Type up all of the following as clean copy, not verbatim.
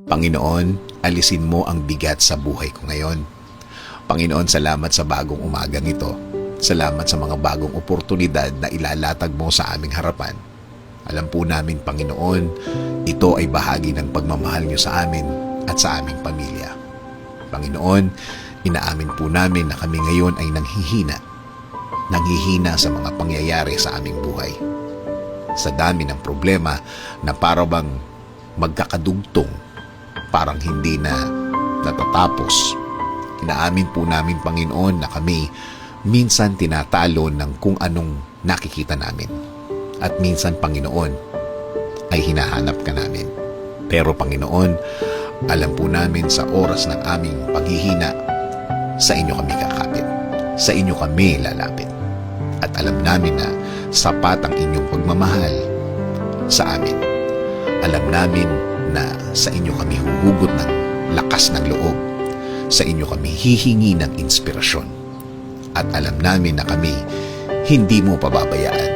Panginoon, alisin mo ang bigat sa buhay ko ngayon. Panginoon, salamat sa bagong umagang ito. Salamat sa mga bagong oportunidad na ilalatag mo sa aming harapan. Alam po namin, Panginoon, ito ay bahagi ng pagmamahal niyo sa amin at sa aming pamilya. Panginoon, inaamin po namin na kami ngayon ay nanghihina sa mga pangyayari sa aming buhay. Sa dami ng problema na parang magkakadugtong, parang hindi na natatapos. Inaamin po namin, Panginoon, na kami minsan tinatalo ng kung anong nakikita namin. At minsan, Panginoon, ay hinahanap ka namin. Pero, Panginoon, alam po namin sa oras ng aming paghihina, sa inyo kami kakapit. Sa inyo kami lalapit. At alam namin na sapat ang inyong pagmamahal sa amin. Alam namin na sa inyo kami huhugot ng lakas ng loob. Sa inyo kami hihingi ng inspirasyon. At alam namin na kami hindi mo pababayaan.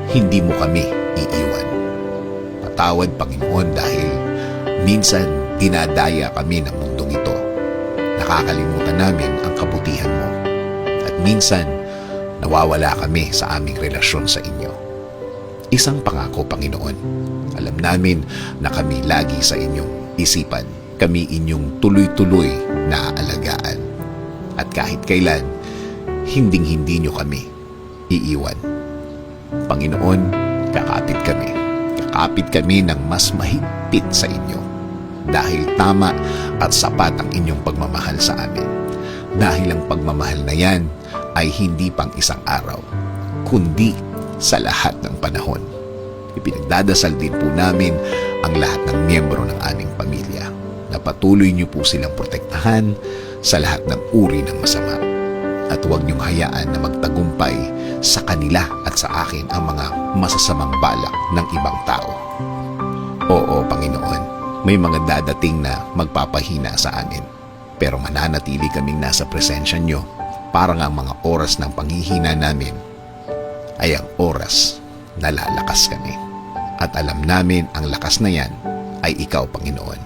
Hindi mo kami iiwan. Patawad, Panginoon, dahil minsan dinadaya kami ng mundong ito. Nakakalimutan namin ang kabutihan mo. At minsan, nawawala kami sa aming relasyon sa inyo. Isang pangako, Panginoon. Alam namin na kami lagi sa inyong isipan. Kami inyong tuloy-tuloy na aalagaan. At kahit kailan, hinding-hindi nyo kami iiwan. Panginoon, kakapit kami. Kakapit kami ng mas mahigpit sa inyo. Dahil tama at sapat ang inyong pagmamahal sa amin. Dahil ang pagmamahal na yan ay hindi pang isang araw, kundi sa lahat ng panahon. Ipinagdadasal din po namin ang lahat ng miyembro ng aming pamilya na patuloy niyo po silang protektahan sa lahat ng uri ng masama. At huwag niyong hayaan na magtagumpay sa kanila at sa akin ang mga masasamang balak ng ibang tao. Oo, Panginoon, may mga dadating na magpapahina sa amin. Pero mananatili kaming nasa presensya niyo para nga ang mga oras ng panghihina namin ay ang oras na lalakas kami. At alam namin ang lakas na yan ay ikaw, Panginoon.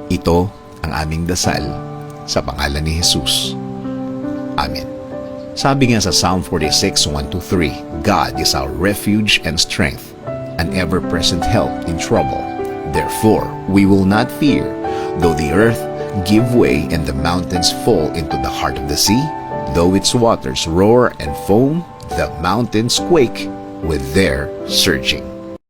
Ito ang aming dasal sa pangalan ni Jesus. Amen. Sabi nga sa Psalm 46, 1-3, God is our refuge and strength, an ever-present help in trouble. Therefore, we will not fear, though the earth give way and the mountains fall into the heart of the sea, though its waters roar and foam, the mountains quake with their surging.